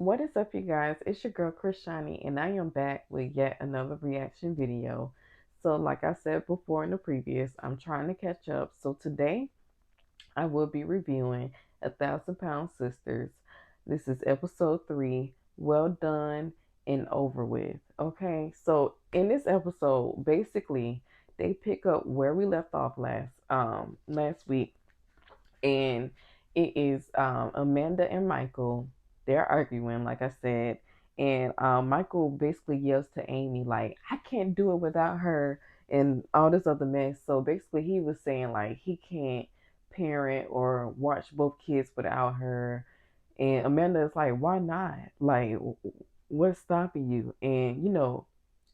What is up, you guys? It's your girl Krishani, and I am back with yet another reaction video. So, like I said before in the previous, I'm trying to catch up. So, today I will be reviewing A Thousand Pound Sisters. This is episode 3. Well done and over with. Okay, so in this episode, basically, they pick up where we left off last week, and it is Amanda and Michael. They're arguing, like I said, and Michael basically yells to Amy like, "I can't do it without her," and all this other mess. So basically, he was saying like he can't parent or watch both kids without her, and Amanda is like, "Why not? Like, what's stopping you?" And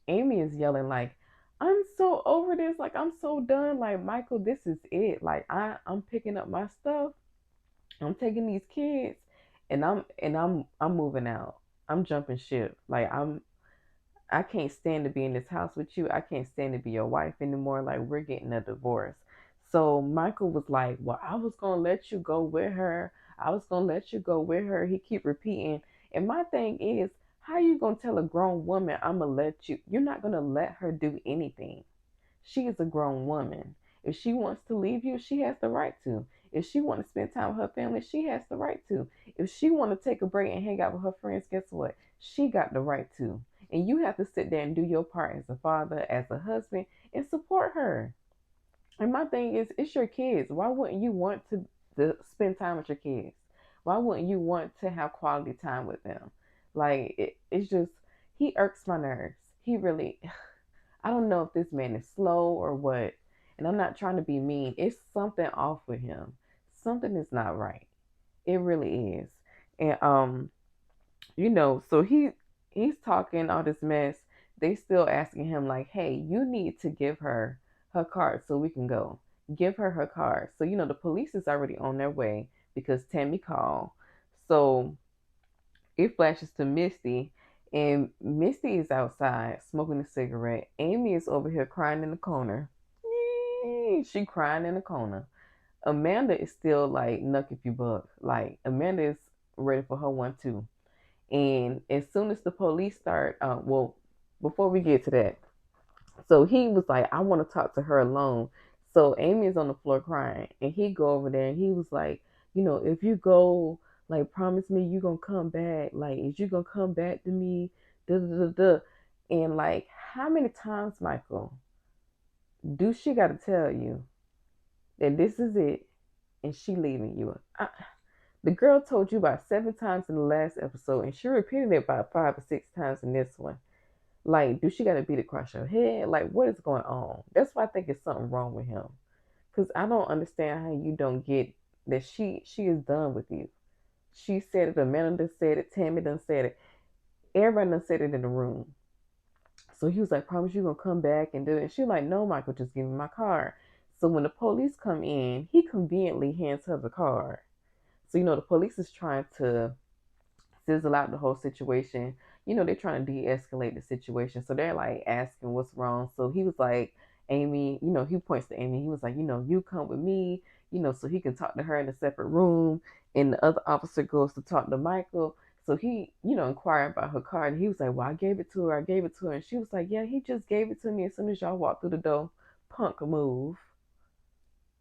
Amy is yelling like, "I'm so over this. Like, I'm so done. Like, Michael, this is it. Like, I'm picking up my stuff. I'm taking these kids, and I'm moving out. I'm jumping ship. Like, I can't stand to be in this house with you. I can't stand to be your wife anymore. Like, we're getting a divorce." So Michael was like, "Well, I was gonna let you go with her. I was gonna let you go with her." He keep repeating. And my thing is, how you gonna tell a grown woman I'm gonna let you? You're not gonna let her do anything. She is a grown woman. If she wants to leave you, she has the right to. If she wants to spend time with her family, she has the right to. If she want to take a break and hang out with her friends, guess what? She got the right to. And you have to sit there and do your part as a father, as a husband, and support her. And my thing is, it's your kids. Why wouldn't you want to spend time with your kids? Why wouldn't you want to have quality time with them? Like, it's just, he irks my nerves. He really, I don't know if this man is slow or what. And I'm not trying to be mean. It's something off with him. Something is not right. It really is. And so he's talking all this mess. They still asking him like, "Hey, you need to give her card so we can go. Give her card." So the police is already on their way because Tammy called. So it flashes to Misty, and Misty is outside smoking a cigarette. Amy is over here crying in the corner. She crying in the corner. Amanda is still like nuck if you buck. Like, Amanda is ready for her one too. And as soon as the police start, before we get to that, so he was like, "I want to talk to her alone." So Amy is on the floor crying, and he go over there and he was like, "If you go, like, promise me you gonna come back. Like, is you gonna come back to me?" Da da da da. And like, how many times, Michael, do she got to tell you that this is it, and she leaving you? The girl told you about 7 times in the last episode, and she repeated it about 5 or 6 times in this one. Like, do she got to beat across your head? Like, what is going on? That's why I think it's something wrong with him. Cause I don't understand how you don't get that she is done with you. She said it. Amanda said it. Tammy done said it. Everybody done said it in the room. So he was like, "Promise you gonna come back and do it." And she was like, "No, Michael, just give me my card." So when the police come in, he conveniently hands her the card. So the police is trying to sizzle out the whole situation. They're trying to de-escalate the situation. So they're like asking what's wrong. So he was like, "Amy," he points to Amy. He was like, "You come with me, so he can talk to her in a separate room." And the other officer goes to talk to Michael. So he, inquired about her card. And he was like, "Well, I gave it to her. I gave it to her." And she was like, "Yeah, he just gave it to me as soon as y'all walked through the door." Punk move.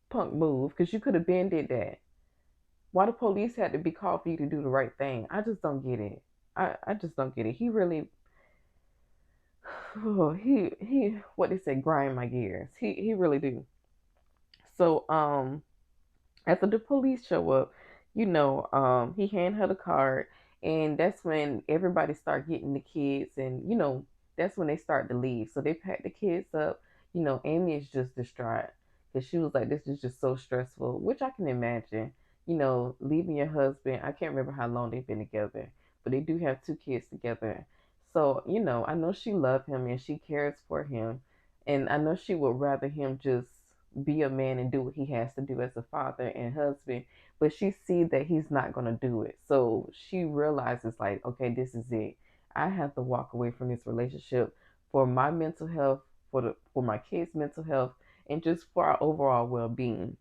Punk move. Because you could have been did that. Why the police had to be called for you to do the right thing? I just don't get it. I just don't get it. He really, he what they say, grind my gears. He really do. So after the police show up, he hand her the card, and that's when everybody start getting the kids, and that's when they start to leave. So they pack the kids up. Amy is just distraught because she was like, "This is just so stressful," which I can imagine. Leaving your husband. I can't remember how long they've been together, but they do have 2 kids together. So I know she loved him and she cares for him, and I know she would rather him just be a man and do what he has to do as a father and husband, but she see that he's not going to do it. So she realizes like, okay, this is it. I have to walk away from this relationship for my mental health, for my kids' mental health, and just for our overall well-being.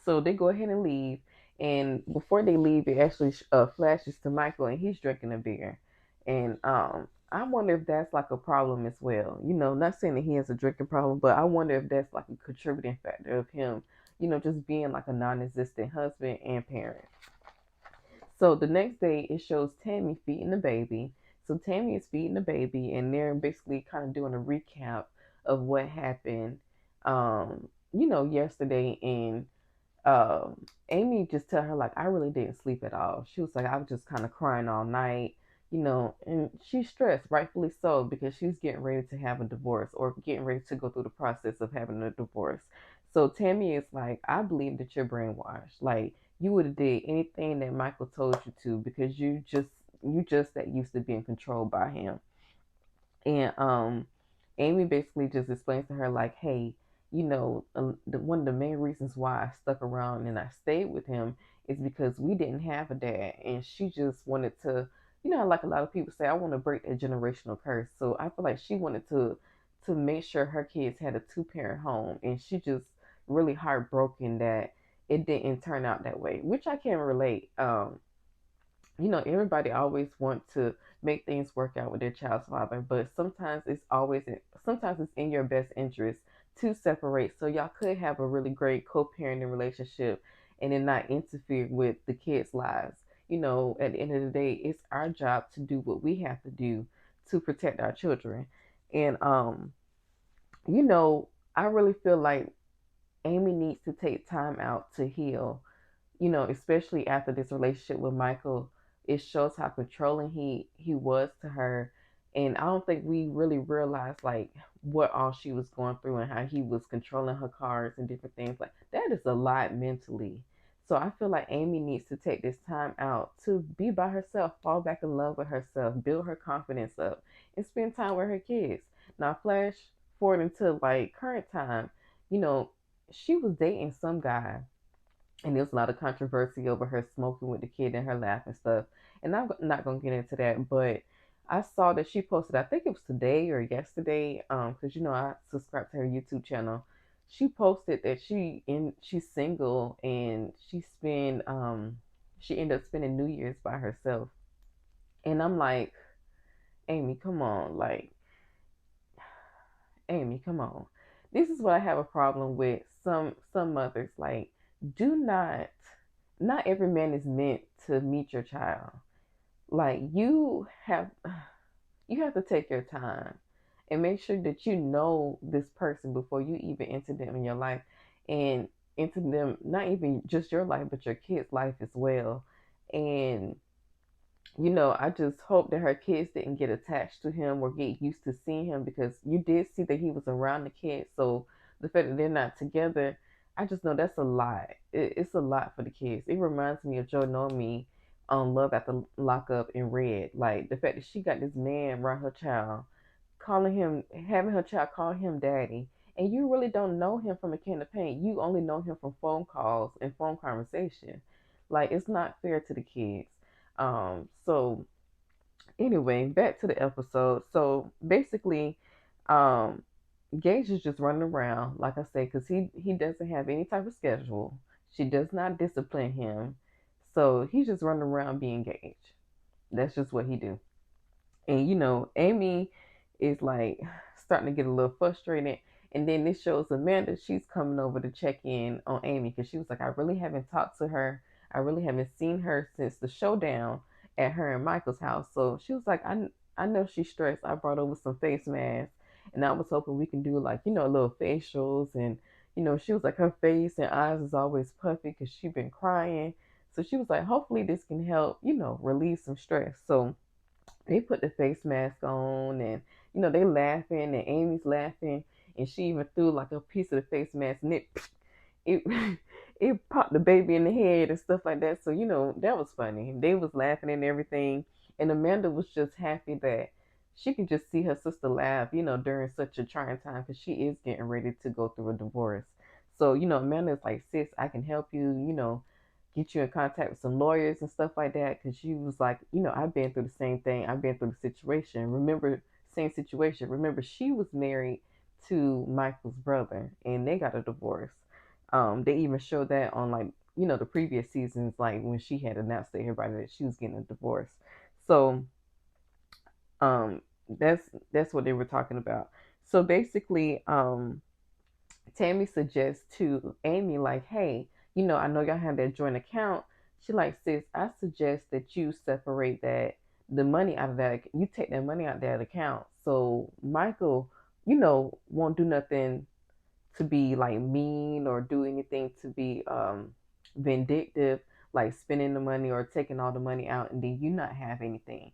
So they go ahead and leave, And before they leave, it actually flashes to Michael, and he's drinking a beer. And I wonder if that's like a problem as well. Not saying that he has a drinking problem, but I wonder if that's like a contributing factor of him, just being like a non-existent husband and parent. So the next day, it shows Tammy feeding the baby. So Tammy is feeding the baby, and they're basically kind of doing a recap of what happened, yesterday. And Amy just tell her like, I really didn't sleep at all. She was like, I was just kind of crying all night, and she's stressed, rightfully so, because she's getting ready to have a divorce or getting ready to go through the process of having a divorce. So Tammy is like, I believe that you're brainwashed. Like, you would have did anything that Michael told you to because you just that used to being controlled by him. And Amy basically just explains to her like, hey, one of the main reasons why I stuck around and I stayed with him is because we didn't have a dad, and she just wanted to, like a lot of people say, I want to break a generational curse. So I feel like she wanted to make sure her kids had a two-parent home, and she just really heartbroken that it didn't turn out that way, which I can relate. Everybody always want to make things work out with their child's father, but sometimes it's in your best interest to separate so y'all could have a really great co-parenting relationship and then not interfere with the kids' lives. At the end of the day, it's our job to do what we have to do to protect our children. And you know, I really feel like Amy needs to take time out to heal, especially after this relationship with Michael. It shows how controlling he was to her, and I don't think we really realized like what all she was going through and how he was controlling her cards and different things. Like that is a lot mentally. So I feel like Amy needs to take this time out to be by herself, fall back in love with herself, build her confidence up, and spend time with her kids. Now flash forward into like current time, you know, she was dating some guy, and there was a lot of controversy over her smoking with the kid in her lap and stuff. And I'm not gonna get into that, but I saw that she posted, I think it was today or yesterday, because I subscribe to her YouTube channel. She posted that she's single, and she ended up spending New Year's by herself. And I'm like, Amy, come on, like Amy, come on. This is what I have a problem with some mothers. Like, do not every man is meant to meet your child. Like you have to take your time and make sure that you know this person before you even enter them in your life, and into them not even just your life but your kids' life as well. And I just hope that her kids didn't get attached to him or get used to seeing him, because you did see that he was around the kids. So the fact that they're not together, I just know that's a lot. It's a lot for the kids. It reminds me of Joe Nomi on Love After Lockup in Red. Like the fact that she got this man around her child, having her child call him daddy, and you really don't know him from a can of paint. You only know him from phone calls and phone conversation. Like it's not fair to the kids. So anyway, back to the episode. So basically, um, Gage is just running around, like I said, because he doesn't have any type of schedule. She does not discipline him, so he's just running around being Gage. That's just what he do. And Amy is like starting to get a little frustrated. And then this shows Amanda, she's coming over to check in on Amy because she was like, I really haven't talked to her. I really haven't seen her since the showdown at her and Michael's house. So she was like, I know she's stressed. I brought over some face masks, and I was hoping we can do like, little facials. And, she was like, her face and eyes is always puffy because she's been crying. So she was like, hopefully this can help, relieve some stress. So they put the face mask on, and they laughing, and Amy's laughing, and she even threw like a piece of the face mask, and it it popped the baby in the head and stuff like that. So that was funny. They was laughing and everything, and Amanda was just happy that she could just see her sister laugh, during such a trying time, because she is getting ready to go through a divorce. So Amanda's like, sis, I can help you, get you in contact with some lawyers and stuff like that. Because she was like, I've been through the same thing. I've been through the situation. Remember, same situation. Remember, she was married to Michael's brother, and they got a divorce. They even showed that on like the previous seasons, like when she had announced to everybody that she was getting a divorce. So um, that's what they were talking about. So basically, Tammy suggests to Amy, like, hey, I know y'all have that joint account. She like, sis, I suggest that you separate the money out of that. You take that money out of that account. So Michael, won't do nothing to be like mean or do anything to be vindictive, like spending the money or taking all the money out and then you not have anything.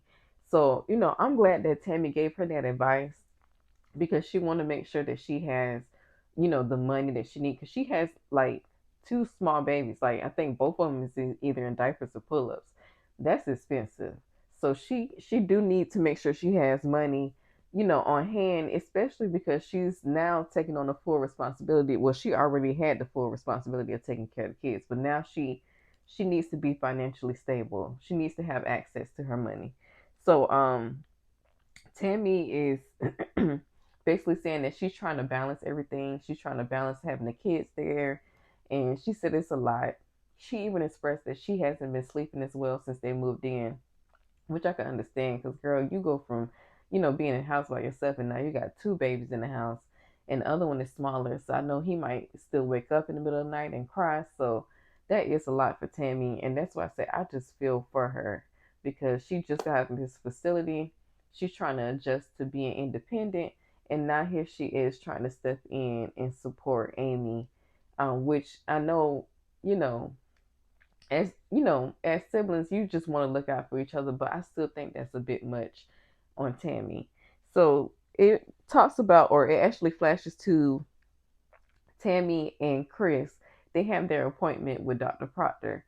So, I'm glad that Tammy gave her that advice because she want to make sure that she has, the money that she needs. Because she has like two small babies. Like I think both of them is either in diapers or pull-ups. That's expensive. So she do need to make sure she has money, on hand, especially because she's now taking on the full responsibility. Well, she already had the full responsibility of taking care of the kids, but now she needs to be financially stable. She needs to have access to her money. So Tammy is basically saying that she's trying to balance everything. She's trying to balance having the kids there. And she said it's a lot. She even expressed that she hasn't been sleeping as well since they moved in, which I can understand because, girl, you go from, being in the house by yourself and now you got two babies in the house and the other one is smaller. So I know he might still wake up in the middle of the night and cry. So that is a lot for Tammy. And that's why I say I just feel for her because she just got this facility. She's trying to adjust to being independent. And now here she is trying to step in and support Amy, which I know, you know, as siblings, you just want to look out for each other, but I still think that's a bit much on Tammy. So it talks about, or it actually flashes to Tammy and Chris. They have their appointment with Dr. Proctor.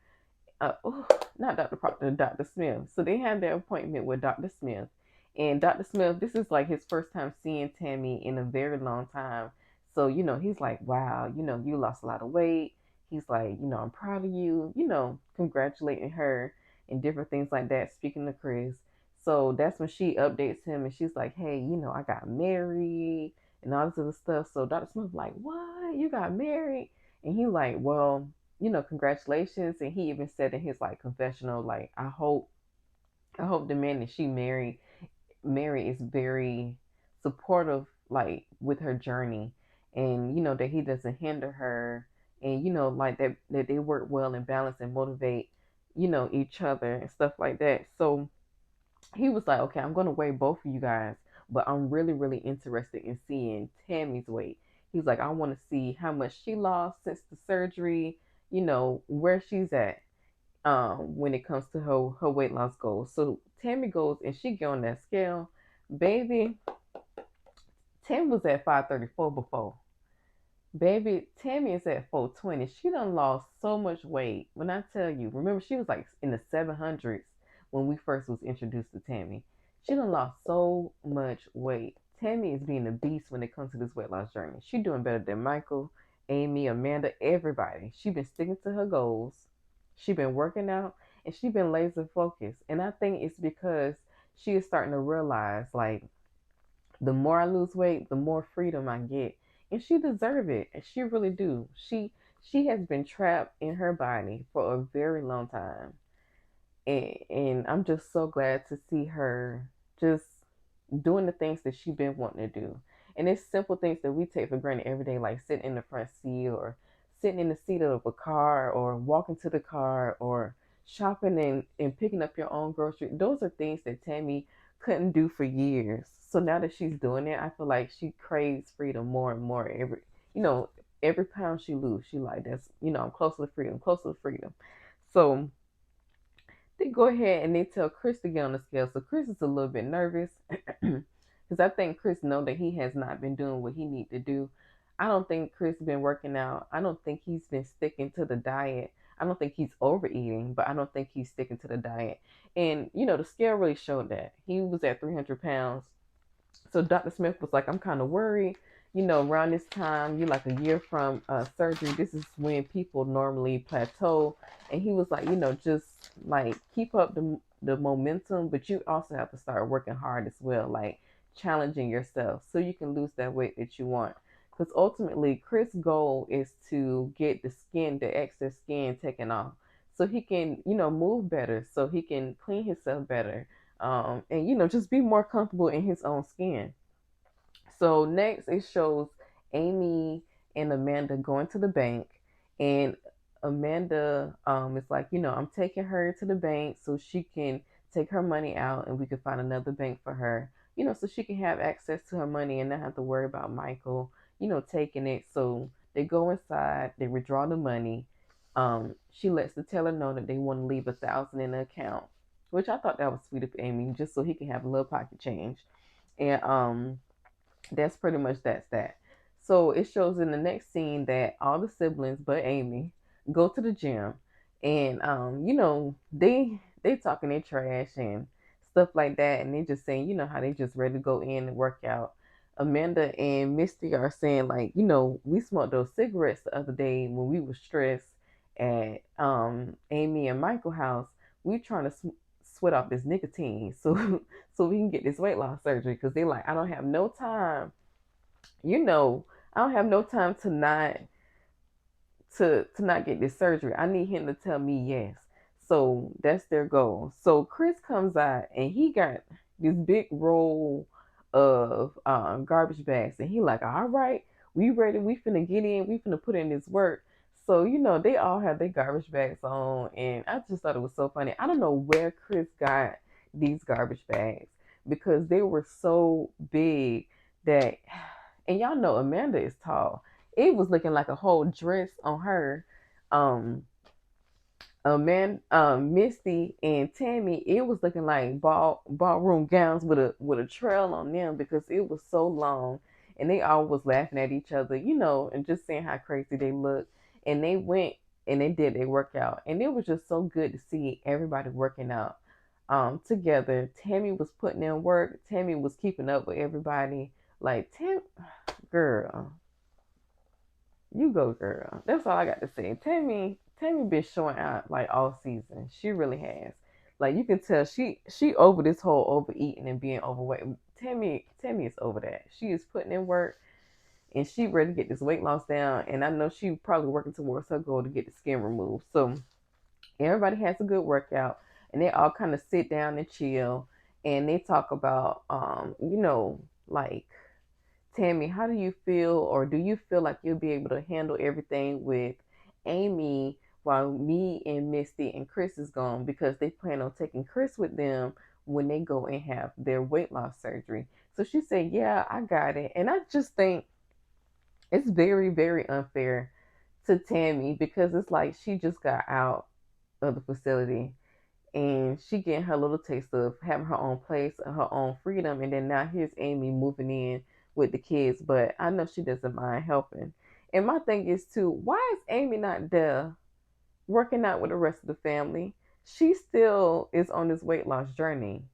Oh, not Dr. Proctor, Dr. Smith. So they have their appointment with Dr. Smith. And Dr. Smith, this is like his first time seeing Tammy in a very long time. So, he's like, wow, you lost a lot of weight. He's like, I'm proud of you, congratulating her and different things like that, speaking to Chris. So that's when she updates him and she's like, hey, I got married and all this other stuff. So Dr. Smith like, what? You got married? And he like, well, congratulations. And he even said in his like confessional, like, I hope the man that she married is very supportive, like with her journey, and that he doesn't hinder her, and like that they work well and balance and motivate, each other and stuff like that. So he was like, okay, I'm gonna weigh both of you guys, but I'm really, really interested in seeing Tammy's weight. He's like, I want to see how much she lost since the surgery, where she's at when it comes to her weight loss goals. So Tammy goes and she get on that scale. Baby, Tammy was at 534 before. Baby, Tammy is at 420. She done lost so much weight. When I tell you, remember she was like in the 700s when we first was introduced to Tammy. She done lost so much weight. Tammy is being a beast when it comes to this weight loss journey. She doing better than Michael, Amy, Amanda, everybody. She been sticking to her goals. She been working out and she been laser focused. And I think it's because she is starting to realize like the more I lose weight, the more freedom I get. And she deserve it. And she really do. She has been trapped in her body for a very long time. And I'm just so glad to see her just doing the things that she's been wanting to do. And it's simple things that we take for granted every day, like sitting in the front seat or sitting in the seat of a car or walking to the car or shopping and picking up your own grocery. Those are things that Tammy couldn't do for years. So now that she's doing it, I feel like she craves freedom more and more. You know, every pound she lose, she like, that's, I'm closer to freedom, closer to freedom. So they go ahead and they tell Chris to get on the scale. So Chris is a little bit nervous because I think Chris know that he has not been doing what he need to do. I don't think Chris been working out. I don't think he's been sticking to the diet. I don't think he's overeating, but I don't think he's sticking to the diet. And the scale really showed that he was at 300 pounds. So Dr. Smith was like, I'm kind of worried. Around this time, you're like a year from surgery. This is when people normally plateau. And he was like, just like keep up the momentum, but you also have to start working hard as well, like challenging yourself so you can lose that weight that you want. because ultimately Chris' goal is to get the skin, the excess skin taken off, so he can, move better, so he can clean himself better, and just be more comfortable in his own skin. So next it shows Amy and Amanda going to the bank, and Amanda is like, I'm taking her to the bank so she can take her money out and we can find another bank for her, so she can have access to her money and not have to worry about Michael, taking it. So they go inside, they withdraw the money. She lets the teller know that they want to leave 1,000 in the account, which I thought that was sweet of Amy, just so he can have a little pocket change. And that's pretty much that. So it shows in the next scene that all the siblings but Amy go to the gym, and they talking their trash and stuff like that, and they just saying, how they just ready to go in and work out. Amanda and Misty are saying, like, we smoked those cigarettes the other day when we were stressed at Amy and Michael house. We trying to sweat off this nicotine so so we can get this weight loss surgery, because they like, I don't have no time, you know I don't have no time to not get this surgery. I need him to tell me yes. So that's their goal. So Chris comes out and he got this big roll of garbage bags, and he like, all right, we ready, we finna get in, we finna put in this work. So they all have their garbage bags on, and I just thought it was so funny. I don't know where Chris got these garbage bags, because they were so big that, and y'all know Amanda is tall. It was looking like a whole dress on her. Um, Misty and Tammy, it was looking like ballroom gowns with a trail on them, because it was so long, and they all was laughing at each other, and just saying how crazy they looked. And they went and they did their workout, and it was just so good to see everybody working out together. Tammy was putting in work. Tammy was keeping up with everybody. Like, girl, you go, girl. That's all I got to say. Tammy been showing out like all season. She really has. Like, you can tell she over this whole overeating and being overweight. Tammy is over that. She is putting in work, and she ready to get this weight loss down. And I know she probably working towards her goal to get the skin removed. So everybody has a good workout, and they all kind of sit down and chill, and they talk about like, Tammy, how do you feel, or do you feel like you'll be able to handle everything with Amy while me and Misty and Chris is gone? Because they plan on taking Chris with them when they go and have their weight loss surgery. So she said, yeah, I got it. And I just think it's very, very unfair to Tammy, because it's like she just got out of the facility, and she getting her little taste of having her own place, her own freedom, and then now here's Amy moving in with the kids. But I know she doesn't mind helping. And my thing is too, why is Amy not there working out with the rest of the family? She still is on this weight loss journey,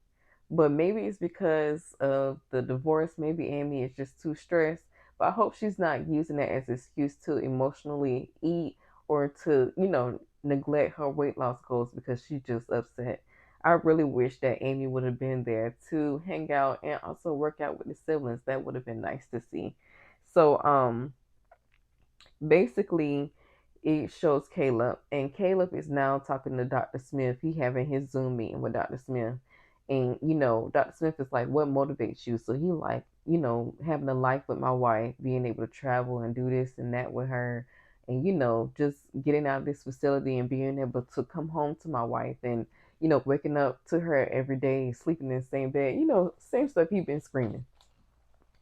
but maybe it's because of the divorce. Maybe Amy is just too stressed. But I hope she's not using that as an excuse to emotionally eat, or to, neglect her weight loss goals because she's just upset. I really wish that Amy would have been there to hang out and also work out with the siblings. That would have been nice to see. So basically it shows Caleb, and Caleb is now talking to Dr. Smith. He having his Zoom meeting with Dr. Smith, and Dr. Smith is like, what motivates you? So he like, having a life with my wife, being able to travel and do this and that with her, and just getting out of this facility and being able to come home to my wife, and waking up to her every day, sleeping in the same bed, same stuff he been screaming.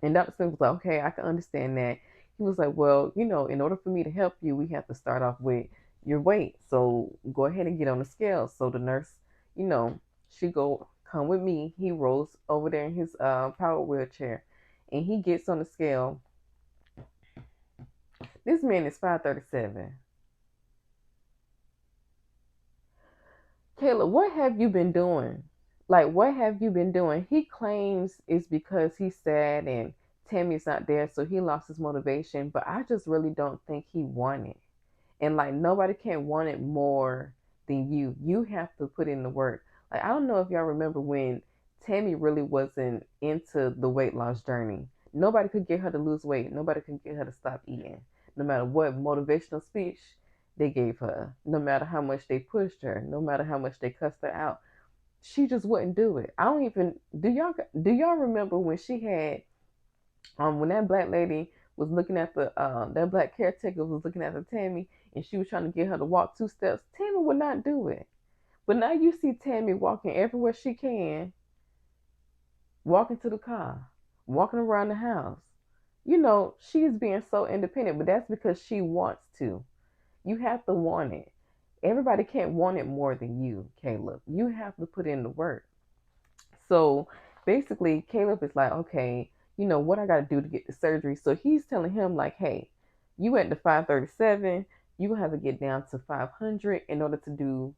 And Dr. Smith was like, okay, I can understand that. He was like, well, in order for me to help you, we have to start off with your weight. So go ahead and get on the scale. So the nurse, she go, come with me. He rolls over there in his power wheelchair, and he gets on the scale. This man is 537. Caleb, what have you been doing? Like, what have you been doing? He claims it's because he's sad and Tammy's not there, so he lost his motivation. But I just really don't think he won it. And like, nobody can want it more than you. You have to put in the work. Like, I don't know if y'all remember when Tammy really wasn't into the weight loss journey. Nobody could get her to lose weight. Nobody could get her to stop eating. No matter what motivational speech they gave her, no matter how much they pushed her, no matter how much they cussed her out, she just wouldn't do it. I don't even do y'all remember when she had when that black lady was looking at the that black caretaker was looking at the Tammy and she was trying to get her to walk 2 steps. Tammy would not do it. But now you see Tammy walking everywhere she can, walking to the car, walking around the house. She's being so independent, but that's because she wants to. You have to want it. Everybody can't want it more than you, Caleb. You have to put in the work. So basically, Caleb is like, okay, what I got to do to get the surgery. So he's telling him, like, hey, you at the 537, you gonna have to get down to 500 in order to do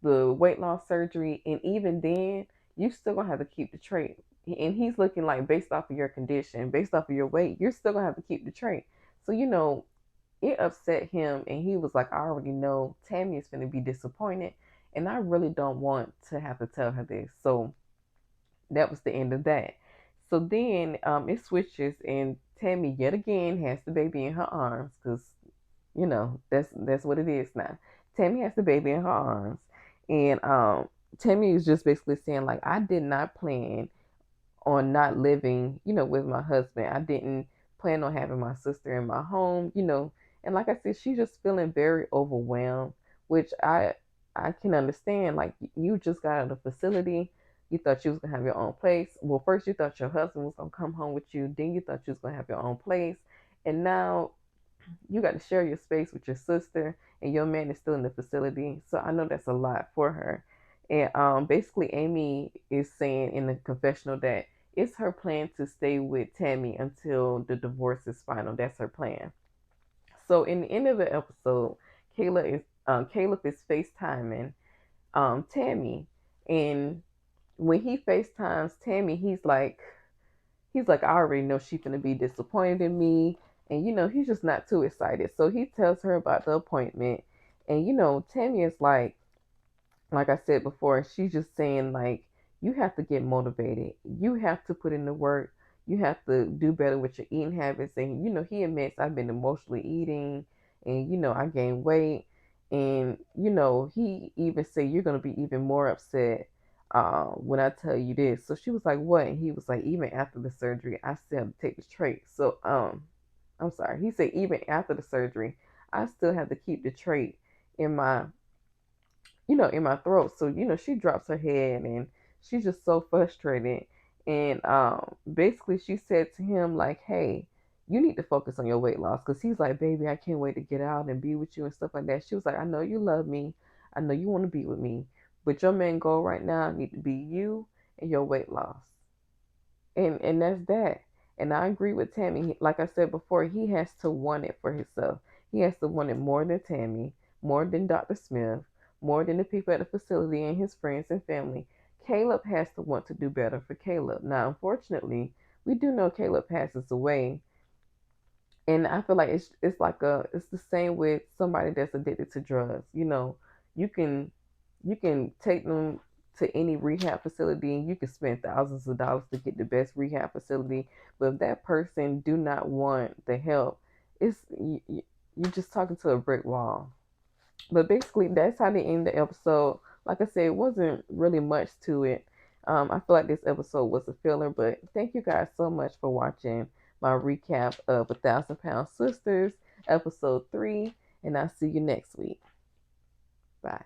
the weight loss surgery. And even then, you still gonna have to keep the trait. And he's looking like, based off of your condition, based off of your weight, you're still gonna have to keep the trait. So, it upset him. And he was like, I already know Tammy is going to be disappointed. And I really don't want to have to tell her this. So that was the end of that. So then it switches, and Tammy yet again has the baby in her arms because that's what it is now. Tammy has the baby in her arms, and Tammy is just basically saying like, I did not plan on not living, with my husband. I didn't plan on having my sister in my home. And like I said, she's just feeling very overwhelmed, which I can understand. Like, you just got out of the facility. You thought you was gonna have your own place. Well, first you thought your husband was gonna come home with you. Then you thought you was gonna have your own place. And now you got to share your space with your sister, and your man is still in the facility. So I know that's a lot for her. And basically, Amy is saying in the confessional that it's her plan to stay with Tammy until the divorce is final. That's her plan. So in the end of the episode, Caleb is FaceTiming Tammy, and when he FaceTimes Tammy, he's like, I already know she's gonna be disappointed in me, and he's just not too excited. So he tells her about the appointment, and Tammy is like I said before, she's just saying like, you have to get motivated, you have to put in the work, you have to do better with your eating habits. And he admits, I've been emotionally eating, and I gained weight, and he even said, you're gonna be even more upset when I tell you this. So she was like, what? And he was like, even after the surgery, I still have to take the trait. So I'm sorry, he said even after the surgery, I still have to keep the trait in my throat. So she drops her head, and she's just so frustrated. And basically she said to him like, hey, you need to focus on your weight loss. Because he's like, baby, I can't wait to get out and be with you and stuff like that. She was like, I know you love me, I know you want to be with me, but your main goal right now need to be you and your weight loss. And that's that. And I agree with Tammy. Like I said before, he has to want it for himself. He has to want it more than Tammy, more than Dr. Smith, more than the people at the facility and his friends and family. Caleb has to want to do better for Caleb. Now, unfortunately, we do know Caleb passes away, and I feel like it's the same with somebody that's addicted to drugs. You can take them to any rehab facility, and you can spend thousands of dollars to get the best rehab facility. But if that person do not want the help, you're just talking to a brick wall. But basically, that's how they end the episode. Like I said, it wasn't really much to it. I feel like this episode was a filler, but thank you guys so much for watching my recap of 1,000 Pound Sisters, episode 3, and I'll see you next week. Bye.